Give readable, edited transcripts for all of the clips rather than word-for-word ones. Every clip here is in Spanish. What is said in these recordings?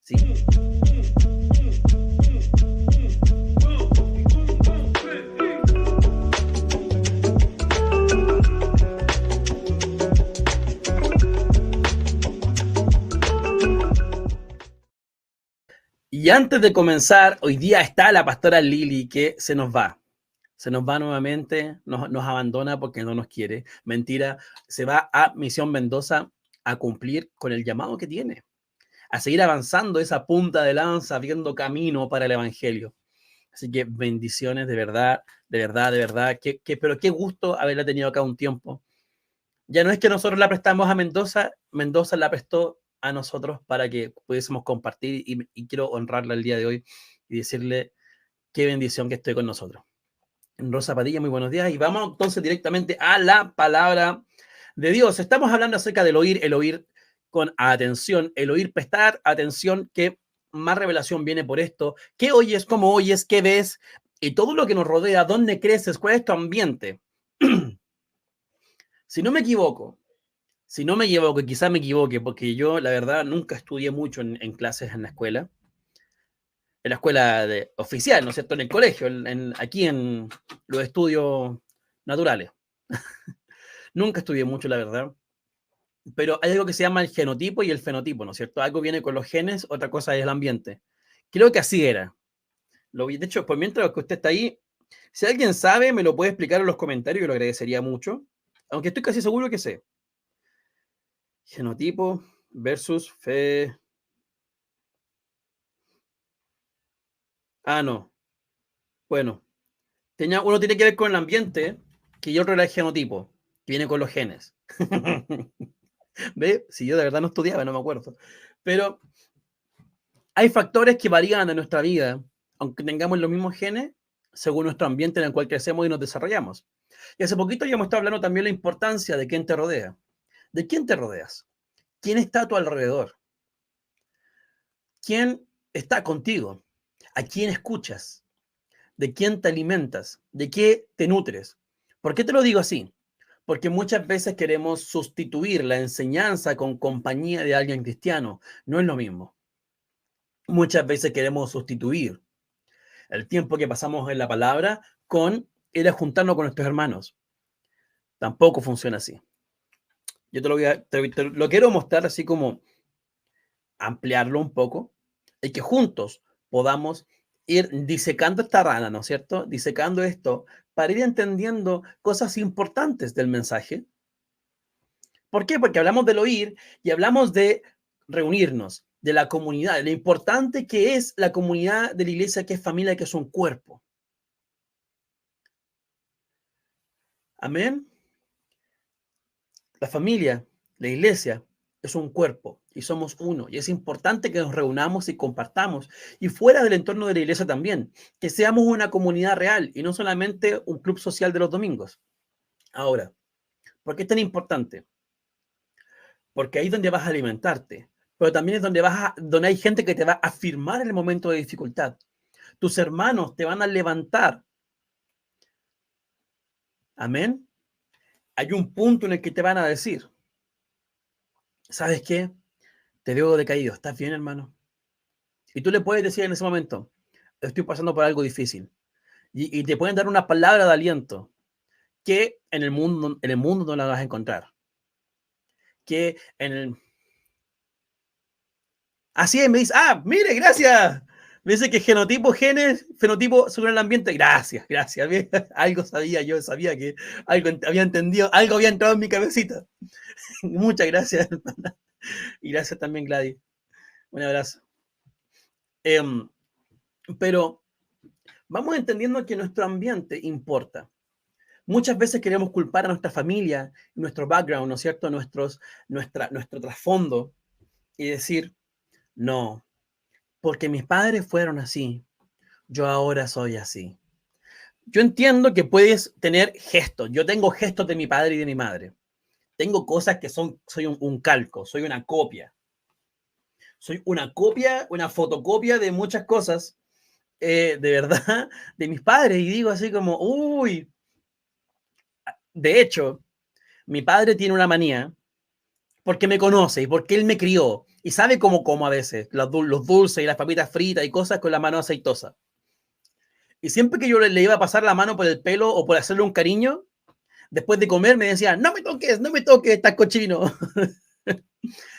¿sí? Y antes de comenzar, hoy día está la pastora Lili que se nos va. Se nos va nuevamente, nos abandona porque no nos quiere. Mentira, se va a Misión Mendoza a cumplir con el llamado que tiene, a seguir avanzando esa punta de lanza, abriendo camino para el Evangelio. Así que bendiciones, de verdad, de verdad, de verdad. Pero qué gusto haberla tenido acá un tiempo. Ya no es que nosotros la prestamos a Mendoza, Mendoza la prestó a nosotros para que pudiésemos compartir y quiero honrarla el día de hoy y decirle qué bendición que esté con nosotros. Rosa Padilla, muy buenos días. Y vamos entonces directamente a la palabra de Dios. Estamos hablando acerca del oír, el oír con atención, el oír, prestar atención, que más revelación viene por esto. ¿Qué oyes? ¿Cómo oyes? ¿Qué ves? Y todo lo que nos rodea, ¿dónde creces? ¿Cuál es tu ambiente? Si no me equivoco, quizás me equivoque, porque yo, la verdad, nunca estudié mucho en clases en la escuela oficial, ¿no es cierto? En el colegio, aquí en los estudios naturales. Nunca estudié mucho, la verdad. Pero hay algo que se llama el genotipo y el fenotipo, ¿no es cierto? Algo viene con los genes, otra cosa es el ambiente. Creo que así era. De hecho, por mientras que usted está ahí, si alguien sabe, me lo puede explicar en los comentarios, yo lo agradecería mucho. Aunque estoy casi seguro que sé. Genotipo versus fe. Ah, no. Bueno, uno tiene que ver con el ambiente, que otro era el genotipo, que viene con los genes. ¿Ve? Si yo de verdad no estudiaba, no me acuerdo. Pero hay factores que varían en nuestra vida, aunque tengamos los mismos genes, según nuestro ambiente en el cual crecemos y nos desarrollamos. Y hace poquito ya hemos estado hablando también de la importancia de quién te rodea. ¿De quién te rodeas? ¿Quién está a tu alrededor? ¿Quién está contigo? ¿A quién escuchas? ¿De quién te alimentas? ¿De qué te nutres? ¿Por qué te lo digo así? Porque muchas veces queremos sustituir la enseñanza con compañía de alguien cristiano. No es lo mismo. Muchas veces queremos sustituir el tiempo que pasamos en la palabra con ir a juntarnos con nuestros hermanos. Tampoco funciona así. Yo te lo quiero mostrar así como ampliarlo un poco y que juntos podamos ir disecando esta rana, ¿no es cierto? Disecando esto para ir entendiendo cosas importantes del mensaje. ¿Por qué? Porque hablamos del oír y hablamos de reunirnos, de la comunidad, de lo importante que es la comunidad de la iglesia, que es familia, que es un cuerpo. Amén. La familia, la iglesia, es un cuerpo y somos uno. Y es importante que nos reunamos y compartamos. Y fuera del entorno de la iglesia también, que seamos una comunidad real y no solamente un club social de los domingos. Ahora, ¿por qué es tan importante? Porque ahí es donde vas a alimentarte, pero también es donde hay gente que te va a afirmar en el momento de dificultad. Tus hermanos te van a levantar. Amén. Hay un punto en el que te van a decir, ¿sabes qué? Te veo decaído. ¿Estás bien, hermano? Y tú le puedes decir en ese momento, estoy pasando por algo difícil. Y te pueden dar una palabra de aliento que en el mundo no la vas a encontrar. Que en el... Así es, me dice, mire, gracias. Me dice que genotipo, genes, fenotipo sobre el ambiente. Gracias, gracias. Algo sabía, yo sabía que algo había entendido, algo había entrado en mi cabecita. Muchas gracias, hermana. Y gracias también, Gladys. Un abrazo. Pero vamos entendiendo que nuestro ambiente importa. Muchas veces queremos culpar a nuestra familia, nuestro background, ¿no es cierto? Nuestro trasfondo y decir, no, porque mis padres fueron así, yo ahora soy así. Yo entiendo que puedes tener gestos. Yo tengo gestos de mi padre y de mi madre. Tengo cosas que soy un calco, soy una copia. Soy una copia, una fotocopia de muchas cosas, de verdad, de mis padres. Y digo así como, uy, de hecho, mi padre tiene una manía porque me conoce y porque él me crió y sabe cómo como a veces los dulces y las papitas fritas y cosas con la mano aceitosa. Y siempre que yo le iba a pasar la mano por el pelo o por hacerle un cariño, después de comer me decía, no me toques, estás cochino.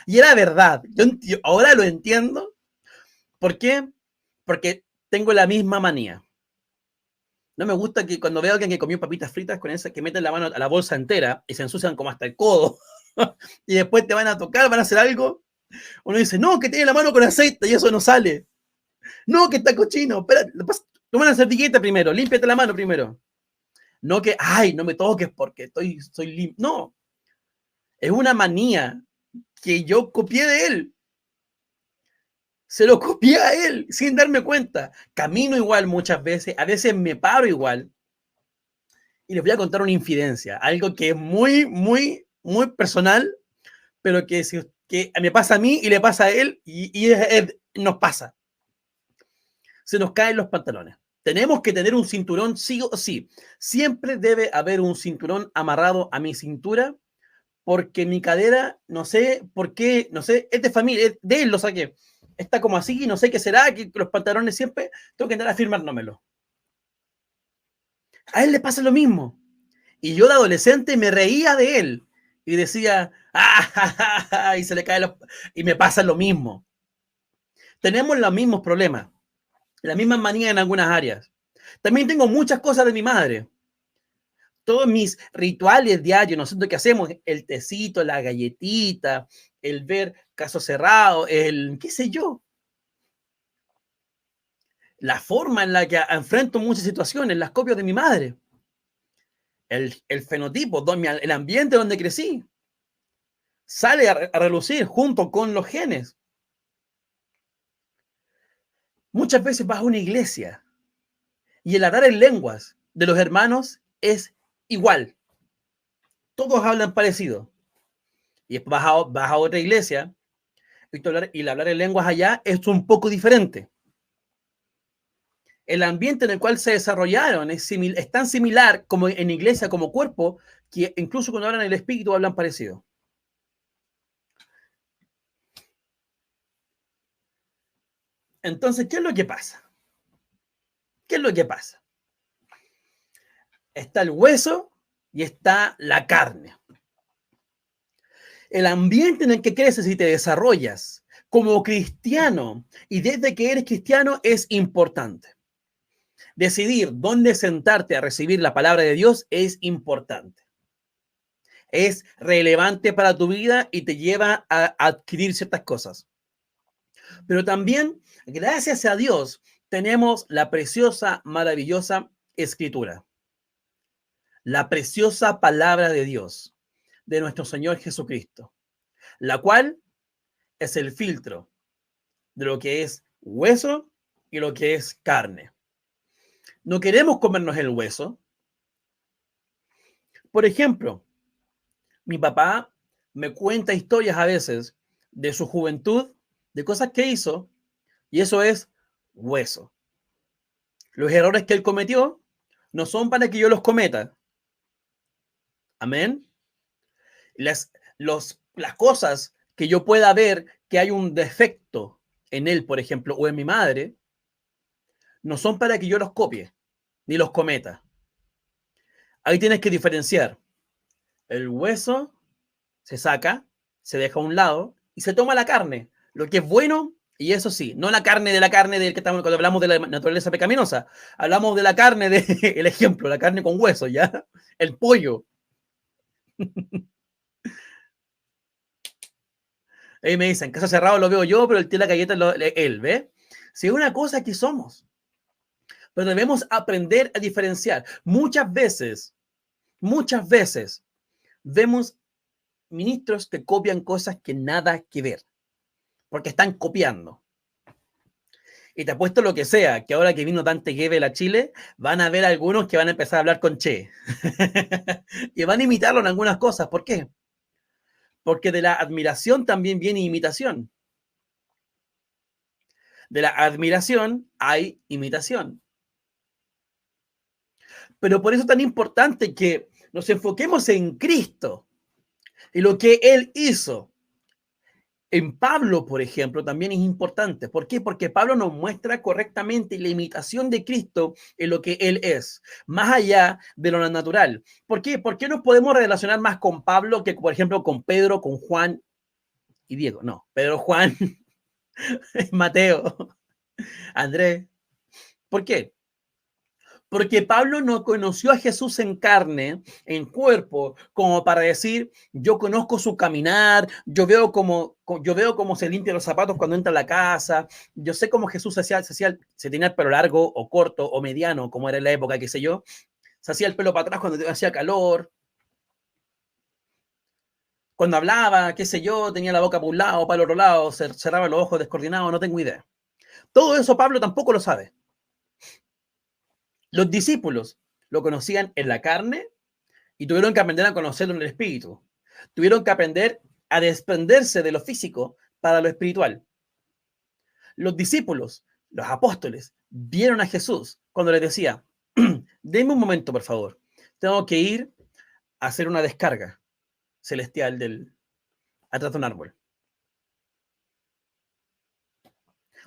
Y era verdad. Yo ahora lo entiendo. ¿Por qué? Porque tengo la misma manía. No me gusta que cuando veo a alguien que comió papitas fritas con esa que meten la mano a la bolsa entera y se ensucian como hasta el codo y después te van a tocar, van a hacer algo. Uno dice, no, que tiene la mano con aceite y eso no sale. No, que está cochino. Espera, toma una servilleta primero, límpiate la mano primero. No que, ay, no me toques porque soy limpio. No, es una manía que yo copié de él. Se lo copié a él sin darme cuenta. Camino igual muchas veces, a veces me paro igual. Y les voy a contar una infidencia, algo que es muy, muy, muy personal, pero que me pasa a mí y le pasa a él nos pasa. Se nos caen los pantalones. Tenemos que tener un cinturón sí o sí. Siempre debe haber un cinturón amarrado a mi cintura porque mi cadera, no sé por qué, no sé, es de familia, es de él lo saqué. Está como así, no sé qué será, que los pantalones siempre tengo que andar afirmándomelo. A él le pasa lo mismo. Y yo de adolescente me reía de él y decía, ¡ah! Y se le cae y me pasa lo mismo. Tenemos los mismos problemas, las mismas manías en algunas áreas. También tengo muchas cosas de mi madre. Todos mis rituales diarios, nosotros qué hacemos, el tecito, la galletita, el ver caso cerrado, el qué sé yo. La forma en la que enfrento muchas situaciones, las copio de mi madre. El fenotipo, el ambiente donde crecí, sale a relucir junto con los genes. Muchas veces vas a una iglesia y el hablar en lenguas de los hermanos es igual. Todos hablan parecido. Y vas a otra iglesia y el hablar en lenguas allá es un poco diferente. El ambiente en el cual se desarrollaron es tan similar como en iglesia como cuerpo que incluso cuando hablan el espíritu hablan parecido. Entonces, ¿qué es lo que pasa? ¿Qué es lo que pasa? Está el hueso y está la carne. El ambiente en el que creces y te desarrollas como cristiano y desde que eres cristiano es importante. Decidir dónde sentarte a recibir la palabra de Dios es importante. Es relevante para tu vida y te lleva a adquirir ciertas cosas. Pero también, gracias a Dios, tenemos la preciosa, maravillosa escritura. La preciosa palabra de Dios, de nuestro Señor Jesucristo, la cual es el filtro de lo que es hueso y lo que es carne. No queremos comernos el hueso. Por ejemplo, mi papá me cuenta historias a veces de su juventud, de cosas que hizo, y eso es hueso. Los errores que él cometió no son para que yo los cometa. Amén. Las, las cosas que yo pueda ver que hay un defecto en él, por ejemplo, o en mi madre, no son para que yo los copie ni los cometa. Ahí tienes que diferenciar. El hueso se saca, se deja a un lado y se toma la carne, lo que es bueno, y eso sí, no la carne del que estamos cuando hablamos de la naturaleza pecaminosa, hablamos de la carne de el ejemplo, la carne con hueso, ¿ya? El pollo. Ahí me dicen, caso cerrado lo veo yo, pero el tío de la galleta él, ¿ve? Si es una cosa que somos, pero debemos aprender a diferenciar. Muchas veces vemos ministros que copian cosas que nada que ver, porque están copiando. Y te apuesto lo que sea, que ahora que vino Dante Gebel a Chile, van a ver algunos que van a empezar a hablar con Che. Y van a imitarlo en algunas cosas. ¿Por qué? Porque de la admiración también viene imitación. De la admiración hay imitación. Pero por eso es tan importante que nos enfoquemos en Cristo y lo que Él hizo En Pablo, por ejemplo, también es importante. ¿Por qué? Porque Pablo nos muestra correctamente la imitación de Cristo en lo que Él es, más allá de lo natural. ¿Por qué? ¿Por qué nos podemos relacionar más con Pablo que, por ejemplo, con Pedro, con Juan y Diego? No, Pedro, Juan, Mateo, Andrés. ¿Por qué? Porque Pablo no conoció a Jesús en carne, en cuerpo, como para decir, yo conozco su caminar, yo veo cómo se limpia los zapatos cuando entra a la casa, yo sé cómo Jesús se tenía el pelo largo o corto o mediano, como era en la época, qué sé yo, se hacía el pelo para atrás cuando hacía calor, cuando hablaba, qué sé yo, tenía la boca para un lado, para el otro lado, cerraba los ojos descoordinados, no tengo idea. Todo eso Pablo tampoco lo sabe. Los discípulos lo conocían en la carne y tuvieron que aprender a conocerlo en el espíritu. Tuvieron que aprender a desprenderse de lo físico para lo espiritual. Los discípulos, los apóstoles, vieron a Jesús cuando les decía, denme un momento, por favor. Tengo que ir a hacer una descarga celestial atrás de un árbol.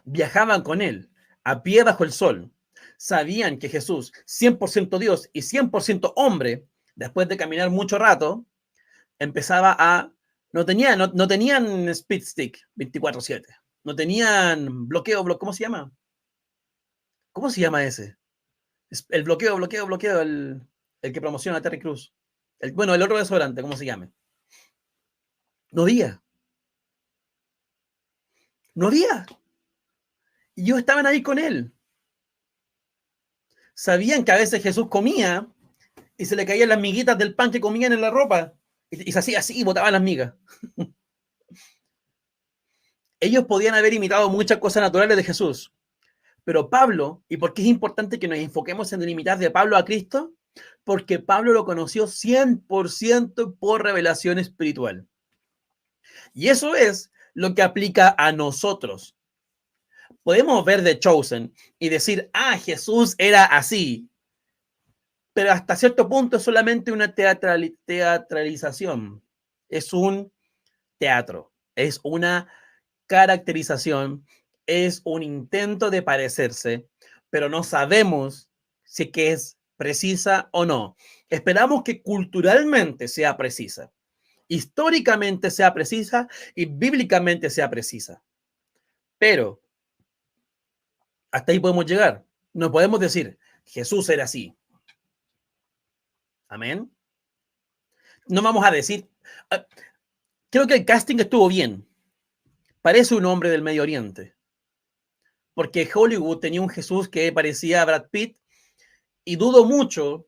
Viajaban con él, a pie bajo el sol. Sabían que Jesús, 100% Dios y 100% hombre, después de caminar mucho rato, empezaba a... No tenían speed stick 24/7. No tenían bloqueo, ¿cómo se llama? ¿Cómo se llama ese? El bloqueo, el que promociona a Terry Crews. Bueno, el otro desodorante, ¿cómo se llama? No había. No había. Y ellos estaban ahí con él. Sabían que a veces Jesús comía y se le caían las miguitas del pan que comían en la ropa. Y se hacía así y botaban las migas. Ellos podían haber imitado muchas cosas naturales de Jesús. Pero Pablo, ¿y por qué es importante que nos enfoquemos en imitar de Pablo a Cristo? Porque Pablo lo conoció 100% por revelación espiritual. Y eso es lo que aplica a nosotros. Podemos ver The Chosen y decir, Jesús era así. Pero hasta cierto punto es solamente una teatralización. Es un teatro. Es una caracterización. Es un intento de parecerse, pero no sabemos si que es precisa o no. Esperamos que culturalmente sea precisa, históricamente sea precisa y bíblicamente sea precisa. Pero hasta ahí podemos llegar. No podemos decir, Jesús era así. Amén. No vamos a decir, creo que el casting estuvo bien. Parece un hombre del Medio Oriente. Porque Hollywood tenía un Jesús que parecía a Brad Pitt y dudo mucho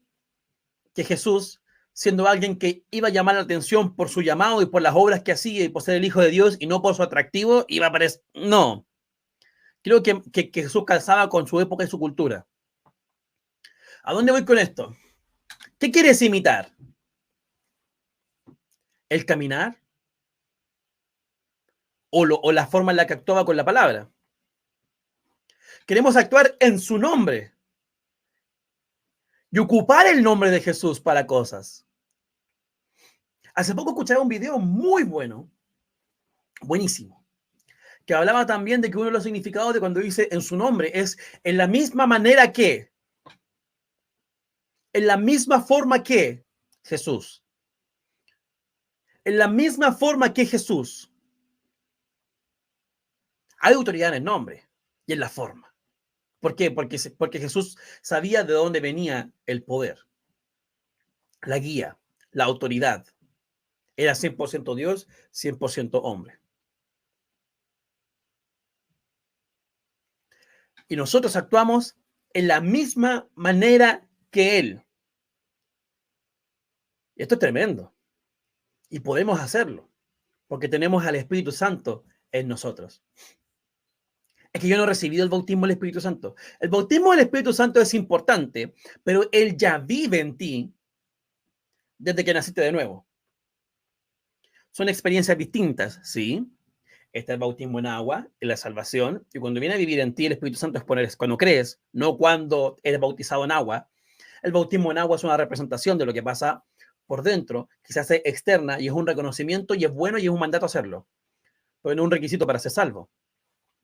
que Jesús, siendo alguien que iba a llamar la atención por su llamado y por las obras que hacía y por ser el Hijo de Dios y no por su atractivo, iba a parecer... No. Creo que Jesús calzaba con su época y su cultura. ¿A dónde voy con esto? ¿Qué quieres imitar? ¿El caminar? ¿O la forma en la que actuaba con la palabra? Queremos actuar en su nombre y ocupar el nombre de Jesús para cosas. Hace poco escuchaba un video muy bueno, buenísimo, que hablaba también de que uno de los significados de cuando dice en su nombre es en la misma manera que, en la misma forma que Jesús. En la misma forma que Jesús. Hay autoridad en el nombre y en la forma. ¿Por qué? Porque Jesús sabía de dónde venía el poder, la guía, la autoridad. Era 100% Dios, 100% hombre. Y nosotros actuamos en la misma manera que Él. Esto es tremendo. Y podemos hacerlo, porque tenemos al Espíritu Santo en nosotros. Es que yo no he recibido el bautismo del Espíritu Santo. El bautismo del Espíritu Santo es importante, pero Él ya vive en ti desde que naciste de nuevo. Son experiencias distintas, ¿sí? Está el bautismo en agua, en la salvación, y cuando viene a vivir en ti el Espíritu Santo es cuando crees, no cuando eres bautizado en agua. El bautismo en agua es una representación de lo que pasa por dentro, que se hace externa y es un reconocimiento y es bueno y es un mandato hacerlo. pero no es un requisito para ser salvo.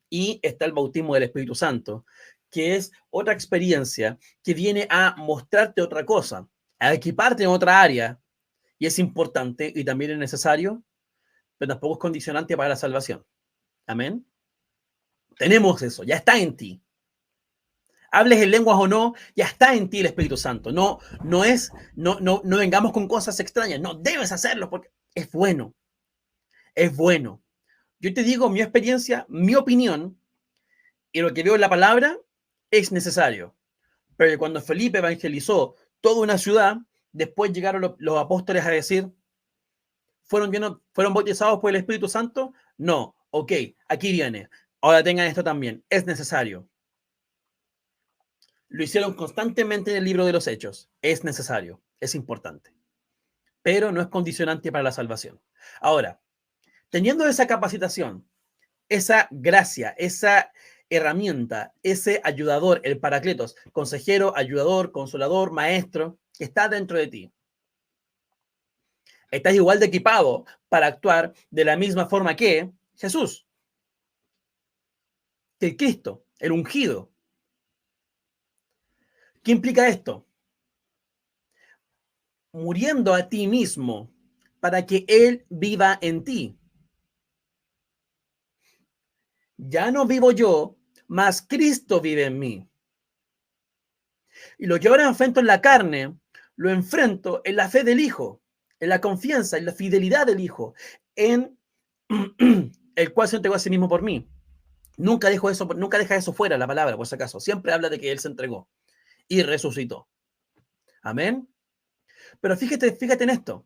Y está el bautismo del Espíritu Santo, que es otra experiencia que viene a mostrarte otra cosa, a equiparte en otra área, y es importante y también es necesario, pero tampoco es condicionante para la salvación. Amén. Tenemos eso, ya está en ti. Hables en lenguas o no, ya está en ti el Espíritu Santo. No vengamos con cosas extrañas. No debes hacerlo porque es bueno. Es bueno. Yo te digo mi experiencia, mi opinión y lo que veo en la palabra es necesario. Pero cuando Felipe evangelizó toda una ciudad, después llegaron los apóstoles a decir, ¿fueron bautizados por el Espíritu Santo? No. Ok, aquí viene. Ahora tengan esto también. Es necesario. Lo hicieron constantemente en el libro de los Hechos. Es necesario, es importante, pero no es condicionante para la salvación. Ahora, teniendo esa capacitación, esa gracia, esa herramienta, ese ayudador, el Paracletos, consejero, ayudador, consolador, maestro, que está dentro de ti, estás igual de equipado para actuar de la misma forma que Jesús, que el Cristo, el ungido. ¿Qué implica esto? Muriendo a ti mismo para que Él viva en ti. Ya no vivo yo, mas Cristo vive en mí. Y lo que ahora enfrento en la carne, lo enfrento en la fe del Hijo, en la confianza, en la fidelidad del Hijo, en el cual se entregó a sí mismo por mí. Nunca deja eso fuera la palabra, por si acaso. Siempre habla de que Él se entregó y resucitó. Amén. Pero fíjate en esto.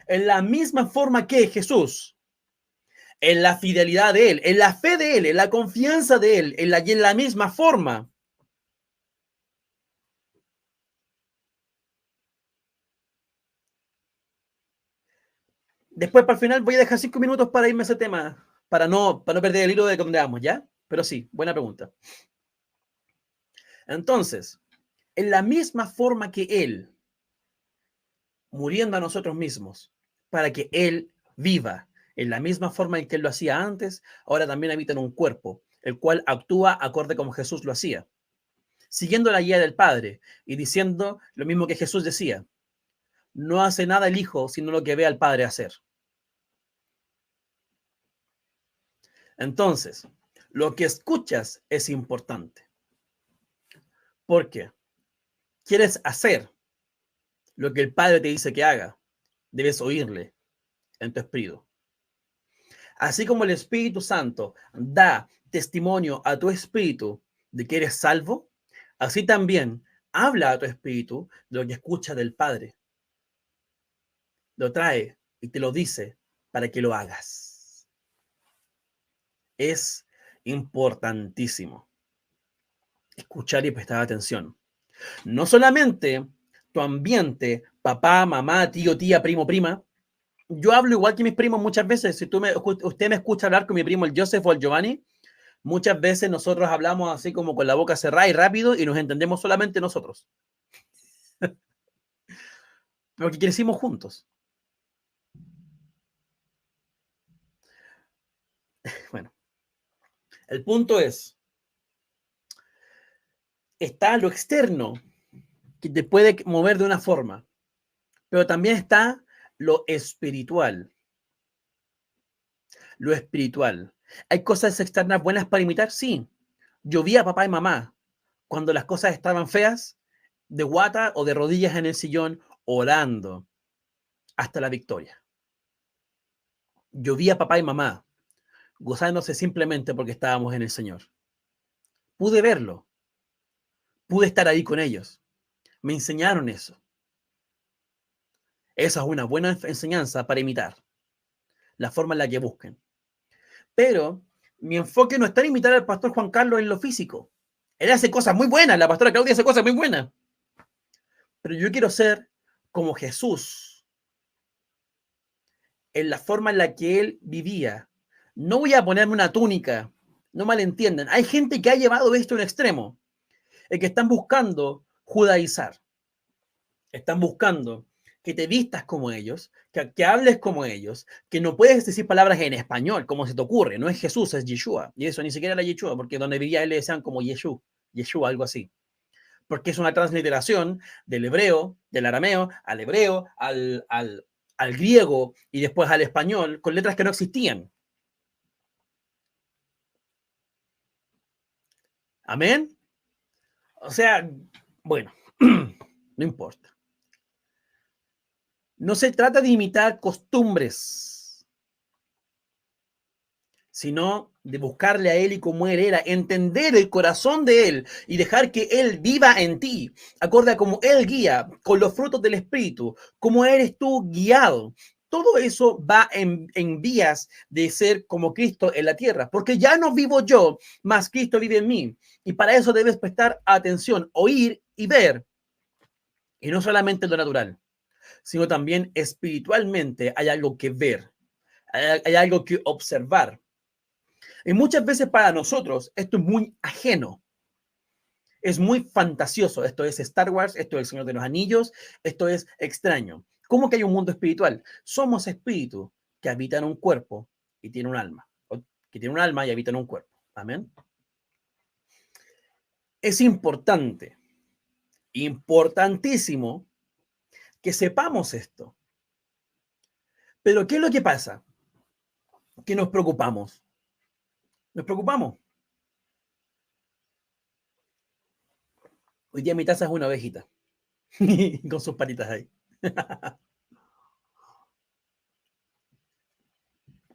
En la misma forma que Jesús, en la fidelidad de Él, en la fe de Él, en la confianza de Él, y en la misma forma, después, para el final, voy a dejar 5 minutos para irme a ese tema, para no perder el hilo de donde vamos, ¿ya? Pero sí, buena pregunta. Entonces, en la misma forma que Él, muriendo a nosotros mismos, para que Él viva, en la misma forma en que Él lo hacía antes, ahora también habita en un cuerpo, el cual actúa acorde como Jesús lo hacía, siguiendo la guía del Padre y diciendo lo mismo que Jesús decía. No hace nada el Hijo, sino lo que ve al Padre hacer. Entonces, lo que escuchas es importante. ¿Por qué? ¿Quieres hacer lo que el Padre te dice que haga? Debes oírle en tu espíritu. Así como el Espíritu Santo da testimonio a tu espíritu de que eres salvo, así también habla a tu espíritu de lo que escucha del Padre. Lo trae y te lo dice para que lo hagas. Es importantísimo escuchar y prestar atención. No solamente tu ambiente, papá, mamá, tío, tía, primo, prima. Yo hablo igual que mis primos muchas veces. Si usted me escucha hablar con mi primo el Joseph o el Giovanni, muchas veces nosotros hablamos así como con la boca cerrada y rápido y nos entendemos solamente nosotros. Porque crecimos juntos. Bueno, el punto es, está lo externo que te puede mover de una forma, pero también está lo espiritual. Lo espiritual. ¿Hay cosas externas buenas para imitar? Sí. Yo vi a papá y mamá cuando las cosas estaban feas, de guata o de rodillas en el sillón, orando hasta la victoria. Yo vi a papá y mamá gozándose simplemente porque estábamos en el Señor. Pude verlo. Pude estar ahí con ellos. Me enseñaron eso. Esa es una buena enseñanza para imitar. La forma en la que busquen. Pero mi enfoque no está en imitar al pastor Juan Carlos en lo físico. Él hace cosas muy buenas, la pastora Claudia hace cosas muy buenas. Pero yo quiero ser como Jesús, en la forma en la que él vivía. No voy a ponerme una túnica, no malentiendan. Hay gente que ha llevado esto a un extremo, el que están buscando judaizar. Están buscando que te vistas como ellos, que hables como ellos, que no puedes decir palabras en español, como se te ocurre. No es Jesús, es Yeshua. Y eso ni siquiera era Yeshua, porque donde vivía él le decían como Yeshua, algo así. Porque es una transliteración del hebreo, del arameo, al hebreo, al griego y después al español, con letras que no existían. Amén. O sea, bueno, no importa. No se trata de imitar costumbres, sino de buscarle a él y cómo él era, entender el corazón de él y dejar que él viva en ti, acorde a cómo él guía, con los frutos del Espíritu, cómo eres tú guiado. Todo eso va en vías de ser como Cristo en la tierra, porque ya no vivo yo, mas Cristo vive en mí. Y para eso debes prestar atención, oír y ver, y no solamente lo natural, sino también espiritualmente hay algo que ver, hay algo que observar. Y muchas veces para nosotros esto es muy ajeno, es muy fantasioso. Esto es Star Wars, esto es El Señor de los Anillos, esto es extraño. ¿Cómo que hay un mundo espiritual? Somos espíritus que habitan un cuerpo y tienen un alma, que tienen un alma y habitan un cuerpo. Amén. Es importante, importantísimo que sepamos esto. Pero ¿qué es lo que pasa? Que nos preocupamos. Nos preocupamos. Hoy día mi taza es una ovejita con sus patitas ahí.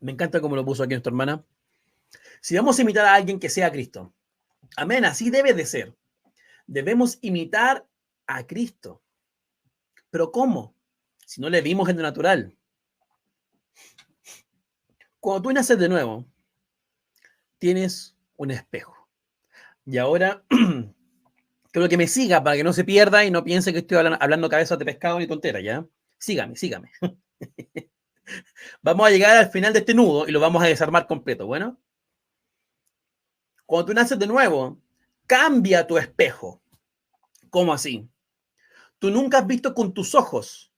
Me encanta cómo lo puso aquí nuestra hermana. Si vamos a imitar a alguien que sea Cristo, amén, así debe de ser. Debemos imitar a Cristo. ¿Pero cómo? Si no le vimos en lo natural. Cuando tú naces de nuevo, tienes un espejo. Y ahora quiero que me siga para que no se pierda y no piense que estoy hablando cabezas de pescado ni tontera, ¿ya? Sígame, sígame. Vamos a llegar al final de este nudo y lo vamos a desarmar completo, ¿bueno? Cuando tú naces de nuevo, cambia tu espejo. ¿Cómo así? Tú nunca has visto con tus ojos,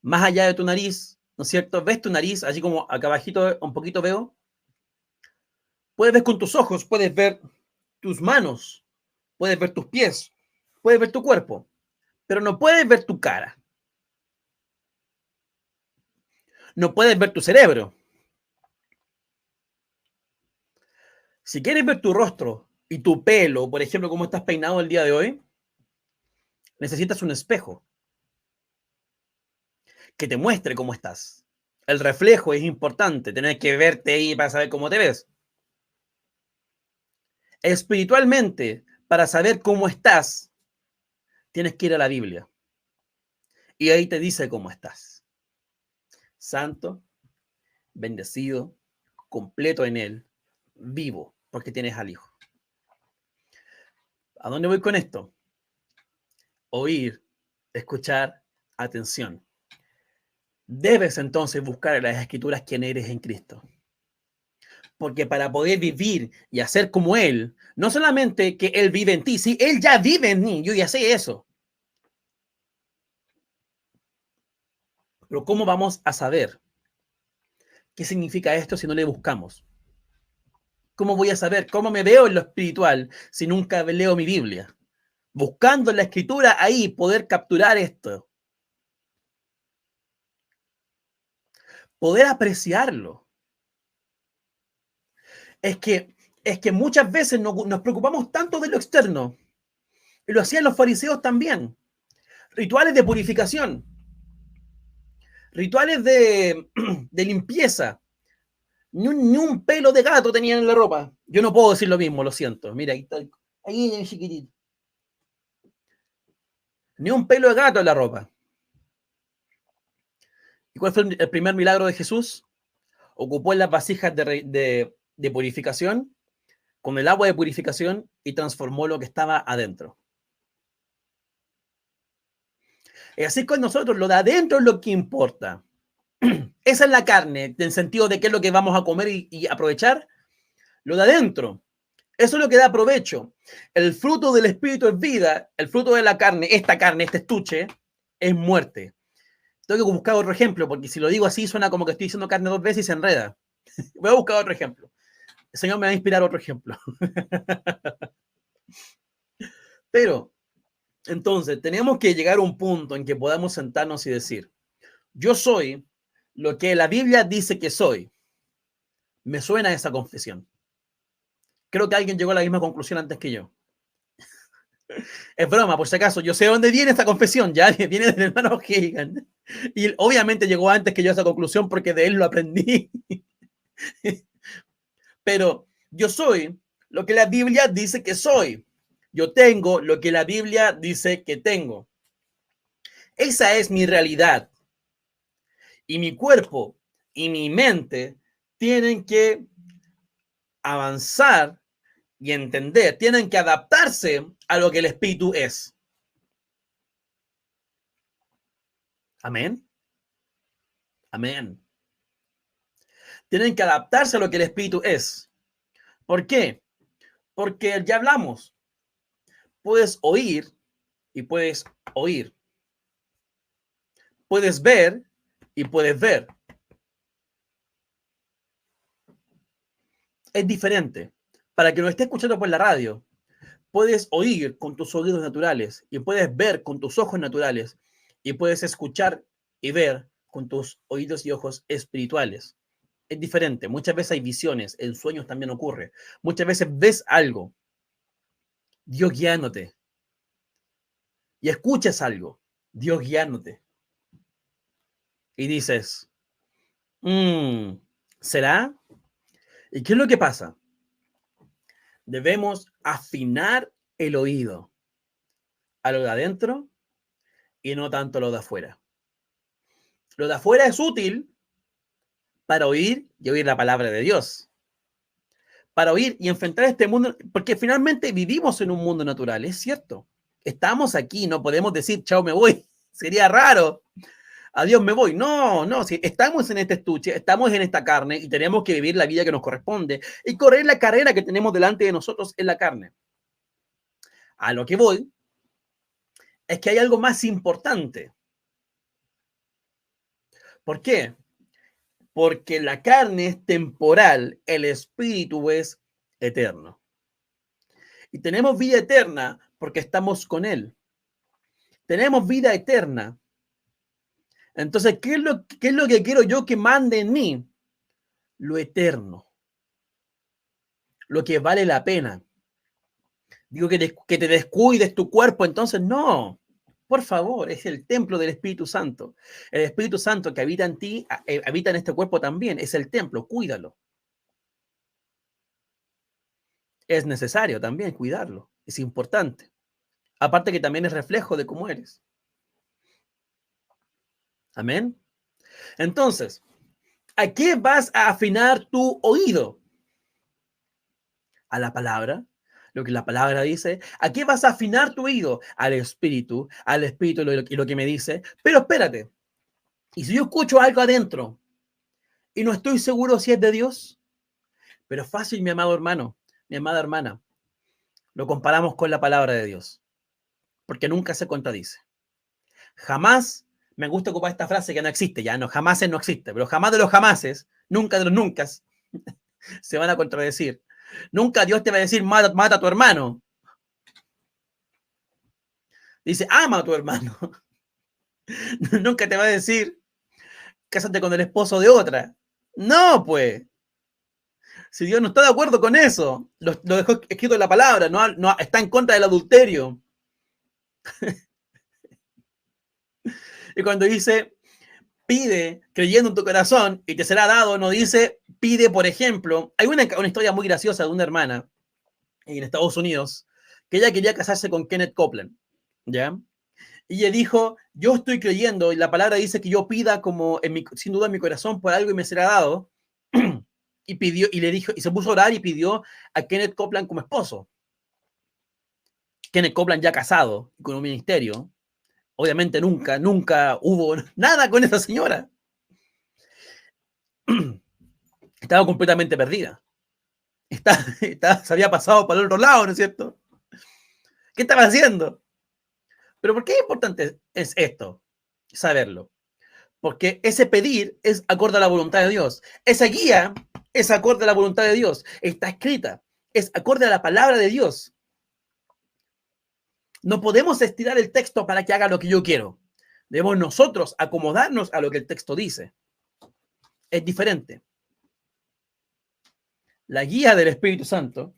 más allá de tu nariz, ¿no es cierto? ¿Ves tu nariz? Así como acá abajito un poquito veo. Puedes ver con tus ojos, puedes ver tus manos, puedes ver tus pies, puedes ver tu cuerpo, pero no puedes ver tu cara. No puedes ver tu cerebro. Si quieres ver tu rostro y tu pelo, por ejemplo, cómo estás peinado el día de hoy, necesitas un espejo que te muestre cómo estás. El reflejo es importante, tener que verte ahí para saber cómo te ves. Espiritualmente, para saber cómo estás, tienes que ir a la Biblia. Y ahí te dice cómo estás. Santo, bendecido, completo en Él, vivo, porque tienes al Hijo. ¿A dónde voy con esto? Oír, escuchar, atención. Debes entonces buscar en las Escrituras quién eres en Cristo. Porque para poder vivir y hacer como Él, no solamente que Él vive en ti, sí, Él ya vive en mí, yo ya sé eso. Pero ¿cómo vamos a saber qué significa esto si no le buscamos? ¿Cómo voy a saber cómo me veo en lo espiritual si nunca leo mi Biblia? Buscando en la Escritura ahí poder capturar esto. Poder apreciarlo. Es que muchas veces nos preocupamos tanto de lo externo. Y lo hacían los fariseos también. Rituales de purificación. Rituales de limpieza. Ni un pelo de gato tenían en la ropa. Yo no puedo decir lo mismo, lo siento. Mira, ahí está. Ahí en chiquitito. Ni un pelo de gato en la ropa. ¿Y cuál fue el primer milagro de Jesús? Ocupó en las vasijas de purificación con el agua de purificación y transformó lo que estaba adentro. Y así con nosotros, lo de adentro es lo que importa. Esa es la carne, en el sentido de qué es lo que vamos a comer y aprovechar. Lo de adentro, eso es lo que da provecho. El fruto del Espíritu es vida, el fruto de la carne, este estuche, es muerte. Tengo que buscar otro ejemplo, porque si lo digo así suena como que estoy diciendo carne dos veces y se enreda. Voy a buscar otro ejemplo. El Señor me va a inspirar otro ejemplo. Pero, entonces, tenemos que llegar a un punto en que podamos sentarnos y decir, yo soy lo que la Biblia dice que soy. Me suena esa confesión. Creo que alguien llegó a la misma conclusión antes que yo. Es broma, por si acaso. Yo sé dónde viene esta confesión. Ya viene del hermano Hagan. Y obviamente llegó antes que yo a esa conclusión porque de él lo aprendí. Pero yo soy lo que la Biblia dice que soy. Yo tengo lo que la Biblia dice que tengo. Esa es mi realidad. Y mi cuerpo y mi mente tienen que avanzar y entender, tienen que adaptarse a lo que el Espíritu es. Amén. Amén. Tienen que adaptarse a lo que el Espíritu es. ¿Por qué? Porque ya hablamos. Puedes oír y puedes oír. Puedes ver y puedes ver. Es diferente. Para que lo esté escuchando por la radio, puedes oír con tus oídos naturales y puedes ver con tus ojos naturales y puedes escuchar y ver con tus oídos y ojos espirituales. Es diferente. Muchas veces hay visiones, en sueños también ocurre. Muchas veces ves algo, Dios guiándote, y escuchas algo, Dios guiándote, y dices, ¿será? ¿Y qué es lo que pasa? Debemos afinar el oído a lo de adentro y no tanto a lo de afuera. Lo de afuera es útil para oír y oír la palabra de Dios. Para oír y enfrentar este mundo, porque finalmente vivimos en un mundo natural, es cierto. Estamos aquí, no podemos decir, chao, me voy. Sería raro. Adiós, me voy. No, no, si estamos en este estuche, estamos en esta carne y tenemos que vivir la vida que nos corresponde y correr la carrera que tenemos delante de nosotros en la carne. A lo que voy es que hay algo más importante. ¿Por qué? Porque la carne es temporal, el espíritu es eterno. Y tenemos vida eterna porque estamos con Él. Tenemos vida eterna. Entonces, ¿qué es lo que quiero yo que mande en mí? Lo eterno. Lo que vale la pena. Digo que te descuides tu cuerpo, entonces no. Por favor, es el templo del Espíritu Santo. El Espíritu Santo que habita en ti, habita en este cuerpo también. Es el templo, cuídalo. Es necesario también cuidarlo. Es importante. Aparte que también es reflejo de cómo eres. Amén. Entonces, ¿a qué vas a afinar tu oído? A la palabra, lo que la palabra dice. ¿A qué vas a afinar tu oído? Al espíritu y lo que me dice. Pero espérate, y si yo escucho algo adentro y no estoy seguro si es de Dios, pero es fácil, mi amado hermano, mi amada hermana, lo comparamos con la palabra de Dios, porque nunca se contradice. Jamás, me gusta ocupar esta frase que no existe, ya no, jamás no existe, pero jamás de los jamases, nunca de los nunca, se van a contradecir. Nunca Dios te va a decir, mata a tu hermano. Dice, ama a tu hermano. Nunca te va a decir, cásate con el esposo de otra. No, pues. Si Dios no está de acuerdo con eso, lo dejó escrito en la palabra, no está en contra del adulterio. Y cuando dice, pide creyendo en tu corazón y te será dado, no dice, pide, por ejemplo, hay una historia muy graciosa de una hermana en Estados Unidos que ella quería casarse con Kenneth Copeland, ¿ya? Y ella dijo, yo estoy creyendo, y la palabra dice que yo pida como sin duda en mi corazón por algo y me será dado. Y pidió, y le dijo, y se puso a orar y pidió a Kenneth Copeland como esposo. Kenneth Copeland ya casado, con un ministerio. Obviamente nunca hubo nada con esa señora. Estaba completamente perdida. Se había pasado para el otro lado, ¿no es cierto? ¿Qué estaba haciendo? Pero ¿por qué es importante es esto? Saberlo. Porque ese pedir es acorde a la voluntad de Dios. Esa guía es acorde a la voluntad de Dios. Está escrita. Es acorde a la palabra de Dios. No podemos estirar el texto para que haga lo que yo quiero. Debemos nosotros acomodarnos a lo que el texto dice. Es diferente. La guía del Espíritu Santo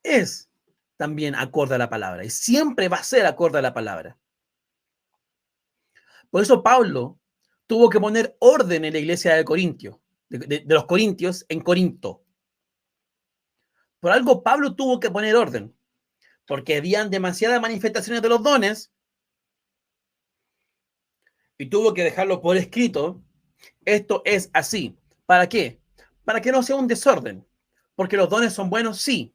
es también acorde a la palabra y siempre va a ser acorde a la palabra. Por eso Pablo tuvo que poner orden en la iglesia de Corintio, de los corintios en Corinto. Por algo Pablo tuvo que poner orden, porque habían demasiadas manifestaciones de los dones y tuvo que dejarlo por escrito. Esto es así. ¿Para qué? Para que no sea un desorden. Porque los dones son buenos, sí.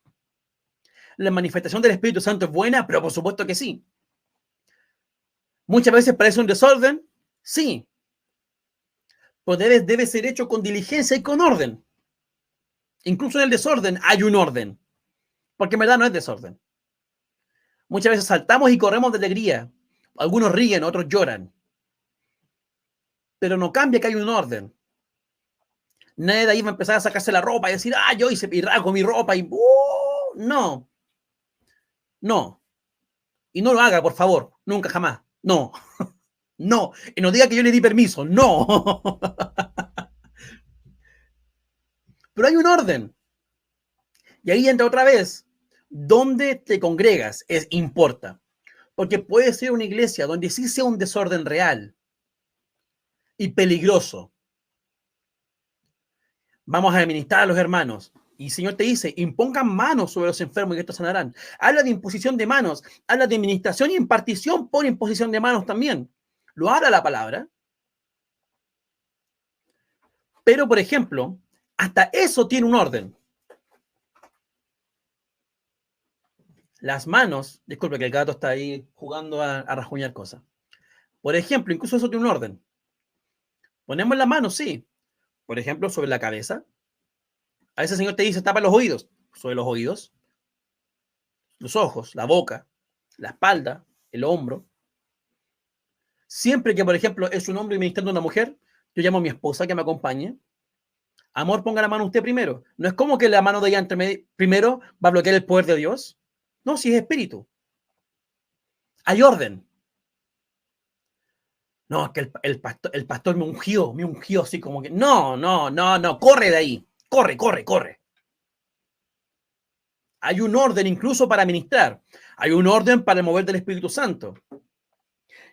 La manifestación del Espíritu Santo es buena, pero por supuesto que sí. Muchas veces parece un desorden, sí. Pero debe ser hecho con diligencia y con orden. Incluso en el desorden hay un orden. Porque en verdad no es desorden. Muchas veces saltamos y corremos de alegría. Algunos ríen, otros lloran. Pero no cambia que hay un orden. Nadie de ahí va a empezar a sacarse la ropa y decir, yo hice y rasgo mi ropa y no. No. Y no lo haga, por favor. Nunca, jamás. No. No. Y no diga que yo le di permiso. No. Pero hay un orden. Y ahí entra otra vez. ¿Dónde te congregas? Importa. Porque puede ser una iglesia donde sí sea un desorden real y peligroso. Vamos a administrar a los hermanos. Y el Señor te dice, impongan manos sobre los enfermos y estos sanarán. Habla de imposición de manos, habla de administración y impartición por imposición de manos también. Lo habla la palabra. Pero, por ejemplo, hasta eso tiene un orden. Las manos, disculpe que el gato está ahí jugando a rajuñar cosas. Por ejemplo, incluso eso tiene un orden. Ponemos las manos, sí. Por ejemplo, sobre la cabeza. A veces el Señor te dice, tapa los oídos. Sobre los oídos, los ojos, la boca, la espalda, el hombro. Siempre que, por ejemplo, es un hombre ministrando a una mujer, yo llamo a mi esposa que me acompañe. Amor, ponga la mano usted primero. No es como que la mano de ella primero va a bloquear el poder de Dios. No, si es espíritu. Hay orden. No, es que el pastor me ungió así como que, no, corre de ahí. Corre. Hay un orden incluso para ministrar. Hay un orden para el mover del Espíritu Santo.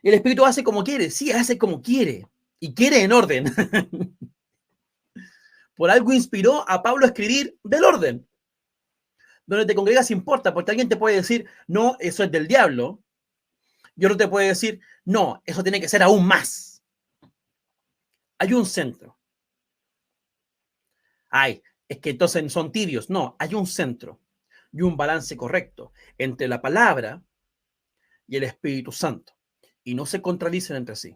Y el Espíritu hace como quiere. Sí, hace como quiere. Y quiere en orden. Por algo inspiró a Pablo a escribir del orden. Donde te congregas importa, porque alguien te puede decir, no, eso es del diablo. Y otro te puede decir, no, eso tiene que ser aún más. Hay un centro. Es que entonces son tibios. No, hay un centro y un balance correcto entre la palabra y el Espíritu Santo. Y no se contradicen entre sí.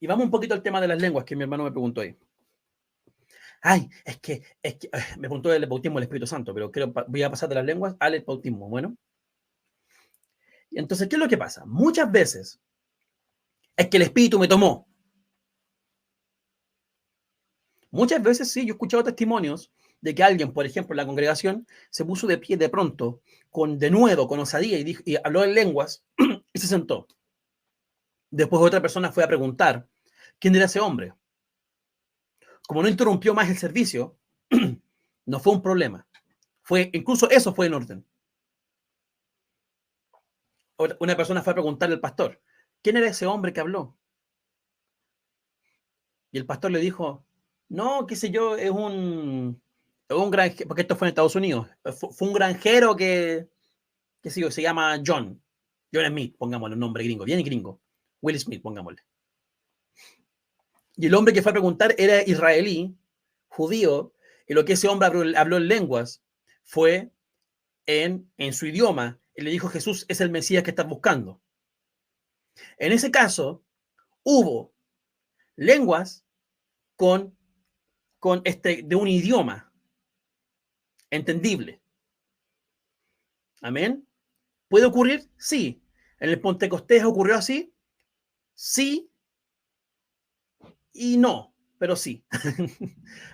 Y vamos un poquito al tema de las lenguas que mi hermano me preguntó ahí. Es que me preguntó del bautismo del Espíritu Santo, pero voy a pasar de las lenguas al bautismo. Bueno. Y entonces, ¿qué es lo que pasa? Muchas veces es que el Espíritu me tomó. Muchas veces sí, yo he escuchado testimonios de que alguien, por ejemplo, en la congregación, se puso de pie de pronto, de nuevo, con osadía, y habló en lenguas y se sentó. Después otra persona fue a preguntar quién era ese hombre. Como no interrumpió más el servicio, no fue un problema. Incluso eso fue en orden. Una persona fue a preguntarle al pastor, ¿quién era ese hombre que habló? Y el pastor le dijo, no, qué sé yo, es un granjero, porque esto fue en Estados Unidos, fue un granjero que sé yo, se llama John Smith, pongámosle un nombre gringo, bien gringo, Will Smith, pongámosle. Y el hombre que fue a preguntar era israelí, judío, y lo que ese hombre habló en lenguas fue en su idioma. Y le dijo, Jesús es el Mesías que estás buscando. En ese caso, hubo lenguas de un idioma entendible. Amén. ¿Puede ocurrir? Sí. ¿En el Pentecostés ocurrió así? Sí y no, pero sí.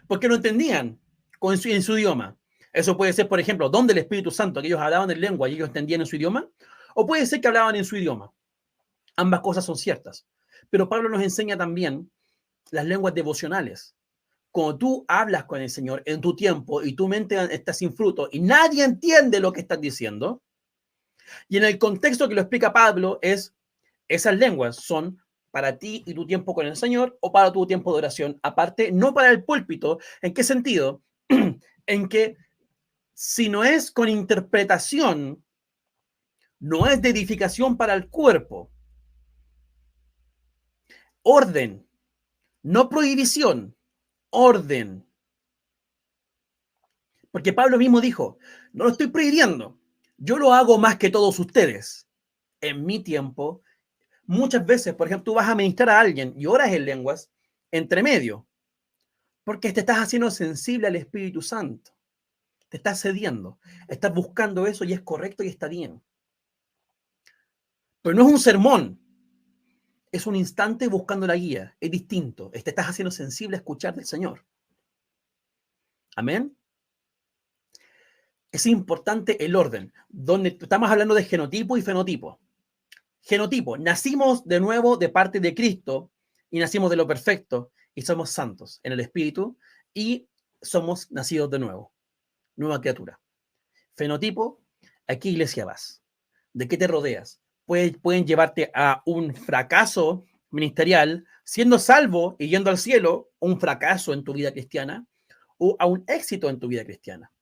Porque no entendían en su idioma. Eso puede ser, por ejemplo, donde el Espíritu Santo, que ellos hablaban en lengua y ellos entendían en su idioma, o puede ser que hablaban en su idioma. Ambas cosas son ciertas. Pero Pablo nos enseña también las lenguas devocionales. Cuando tú hablas con el Señor en tu tiempo y tu mente está sin fruto y nadie entiende lo que estás diciendo, y en el contexto que lo explica Pablo es, esas lenguas son para ti y tu tiempo con el Señor o para tu tiempo de oración aparte, no para el púlpito. ¿En qué sentido? En que si no es con interpretación, no es de edificación para el cuerpo. Orden, no prohibición, orden. Porque Pablo mismo dijo, no lo estoy prohibiendo, yo lo hago más que todos ustedes. En mi tiempo, muchas veces, por ejemplo, tú vas a ministrar a alguien y oras en lenguas entre medio, porque te estás haciendo sensible al Espíritu Santo. Te estás cediendo, estás buscando eso y es correcto y está bien. Pero no es un sermón, es un instante buscando la guía, es distinto. Te estás haciendo sensible a escuchar del Señor. Amén. Es importante el orden, donde estamos hablando de genotipo y fenotipo. Genotipo, nacimos de nuevo de parte de Cristo y nacimos de lo perfecto y somos santos en el Espíritu y somos nacidos de nuevo, nueva criatura. Fenotipo, ¿a qué iglesia vas? ¿De qué te rodeas? Pueden llevarte a un fracaso ministerial, siendo salvo y yendo al cielo, un fracaso en tu vida cristiana, o a un éxito en tu vida cristiana.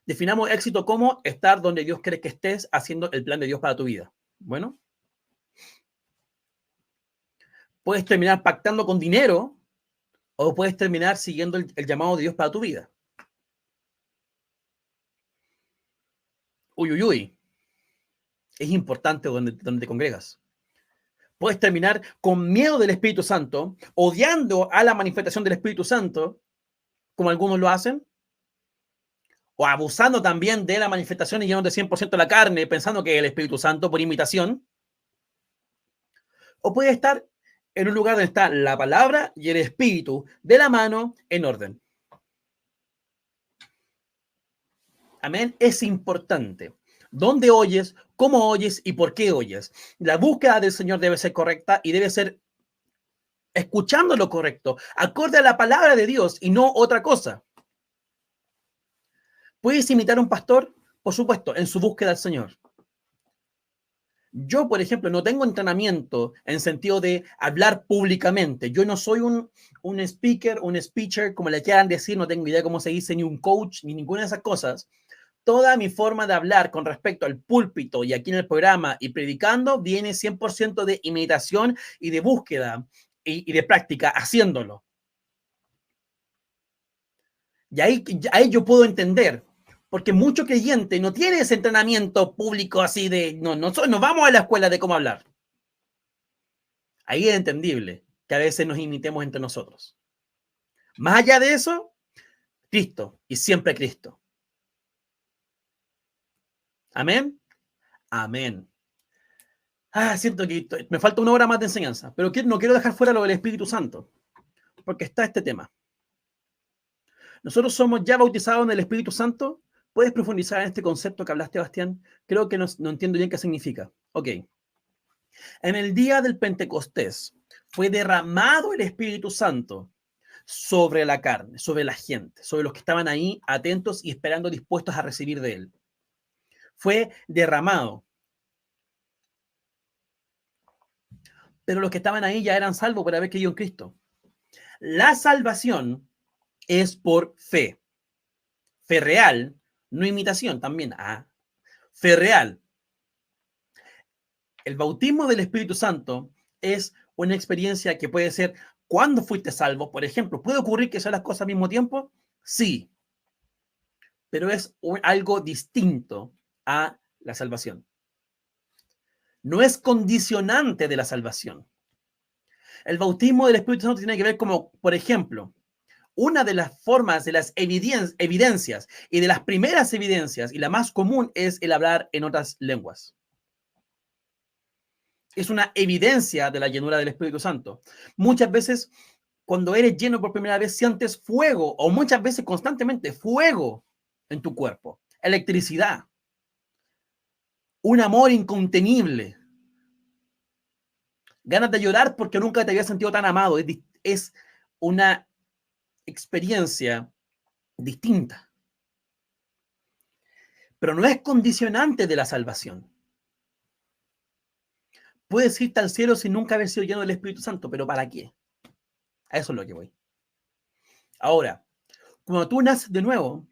Definamos éxito como estar donde Dios quiere que estés haciendo el plan de Dios para tu vida. Bueno, puedes terminar pactando con dinero o puedes terminar siguiendo el llamado de Dios para tu vida. Uy, uy, uy. Es importante donde te congregas. Puedes terminar con miedo del Espíritu Santo, odiando a la manifestación del Espíritu Santo, como algunos lo hacen, o abusando también de la manifestación y llenando de 100% la carne, pensando que es el Espíritu Santo por imitación. O puede estar en un lugar donde está la palabra y el Espíritu de la mano en orden. Amén. Es importante. ¿Dónde oyes? ¿Cómo oyes? ¿Y por qué oyes? La búsqueda del Señor debe ser correcta y debe ser escuchando lo correcto, acorde a la palabra de Dios y no otra cosa. ¿Puedes imitar a un pastor? Por supuesto, en su búsqueda del Señor. Yo, por ejemplo, no tengo entrenamiento en sentido de hablar públicamente. Yo no soy un speaker, un speecher, como le quieran decir, no tengo idea cómo se dice, ni un coach, ni ninguna de esas cosas. Toda mi forma de hablar con respecto al púlpito y aquí en el programa y predicando viene 100% de imitación y de búsqueda y de práctica haciéndolo. Y ahí yo puedo entender, porque mucho creyente no tiene ese entrenamiento público así de, no vamos a la escuela de cómo hablar. Ahí es entendible que a veces nos imitemos entre nosotros. Más allá de eso, Cristo y siempre Cristo. Amén. Amén. Siento que me falta una hora más de enseñanza, pero no quiero dejar fuera lo del Espíritu Santo, porque está este tema. Nosotros somos ya bautizados en el Espíritu Santo. ¿Puedes profundizar en este concepto que hablaste, Bastián? Creo que no entiendo bien qué significa. Ok. En el día del Pentecostés fue derramado el Espíritu Santo sobre la carne, sobre la gente, sobre los que estaban ahí atentos y esperando, dispuestos a recibir de él. Fue derramado. Pero los que estaban ahí ya eran salvos por haber creído en Cristo. La salvación es por fe. Fe real, no imitación también. Fe real. El bautismo del Espíritu Santo es una experiencia que puede ser cuando fuiste salvo, por ejemplo. ¿Puede ocurrir que sean las cosas al mismo tiempo? Sí. Pero es algo distinto a la salvación. No es condicionante de la salvación. El bautismo del Espíritu Santo tiene que ver como, por ejemplo, una de las formas, de las evidencias y de las primeras evidencias y la más común es el hablar en otras lenguas. es una evidencia de la llenura del Espíritu Santo. Muchas veces, cuando eres lleno por primera vez, sientes fuego, o muchas veces constantemente fuego en tu cuerpo, electricidad, un amor incontenible, ganas de llorar porque nunca te había sentido tan amado. Es una experiencia distinta, pero no es condicionante de la salvación. Puedes irte al cielo sin nunca haber sido lleno del Espíritu Santo, pero ¿para qué? A eso es lo que voy. Ahora, cuando tú naces de nuevo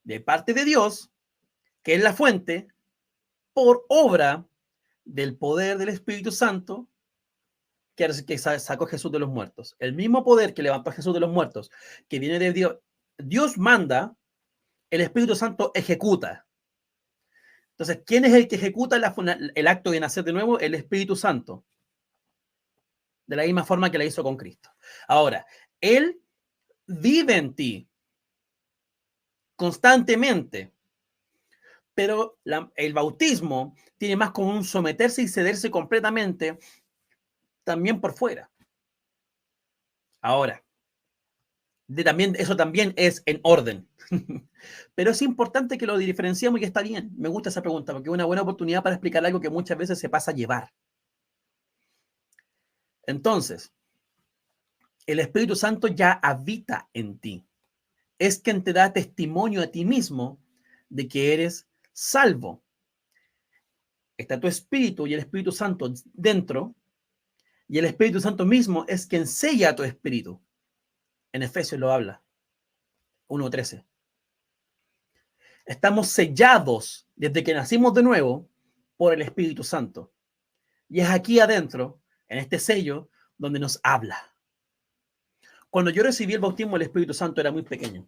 de parte de Dios, que es la fuente, por obra del poder del Espíritu Santo, que sacó a Jesús de los muertos. El mismo poder que levantó a Jesús de los muertos, que viene de Dios. Dios manda, el Espíritu Santo ejecuta. Entonces, ¿quién es el que ejecuta el acto de nacer de nuevo? El Espíritu Santo. De la misma forma que la hizo con Cristo. Ahora, Él vive en ti constantemente, pero el bautismo tiene más como un someterse y cederse completamente también por fuera. Ahora, eso también es en orden. Pero es importante que lo diferenciemos y está bien. Me gusta esa pregunta porque es una buena oportunidad para explicar algo que muchas veces se pasa a llevar. Entonces, el Espíritu Santo ya habita en ti. Es quien te da testimonio a ti mismo de que eres salvo. Está tu espíritu y el Espíritu Santo dentro, y el Espíritu Santo mismo es quien sella tu espíritu. En Efesios lo habla, 1:13. Estamos sellados desde que nacimos de nuevo por el Espíritu Santo. Y es aquí adentro, en este sello, donde nos habla. Cuando yo recibí el bautismo del Espíritu Santo era muy pequeño.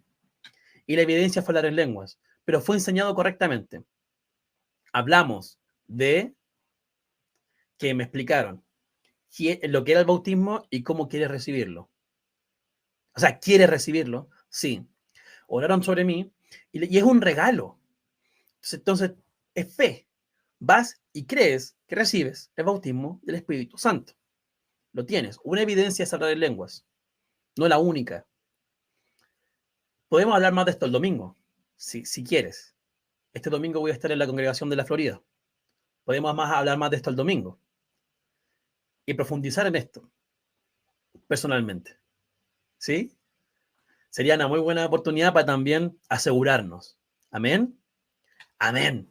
Y la evidencia fue hablar en lenguas, pero fue enseñado correctamente. Hablamos de que me explicaron lo que era el bautismo y cómo quieres recibirlo. O sea, ¿quieres recibirlo? Sí. Oraron sobre mí y es un regalo. Entonces, es fe. Vas y crees que recibes el bautismo del Espíritu Santo. Lo tienes. Una evidencia es hablar en lenguas. No la única. Podemos hablar más de esto el domingo, si quieres. Este domingo voy a estar en la congregación de la Florida. Podemos hablar más de esto el domingo. Y profundizar en esto, personalmente. ¿Sí? Sería una muy buena oportunidad para también asegurarnos. Amén. Amén.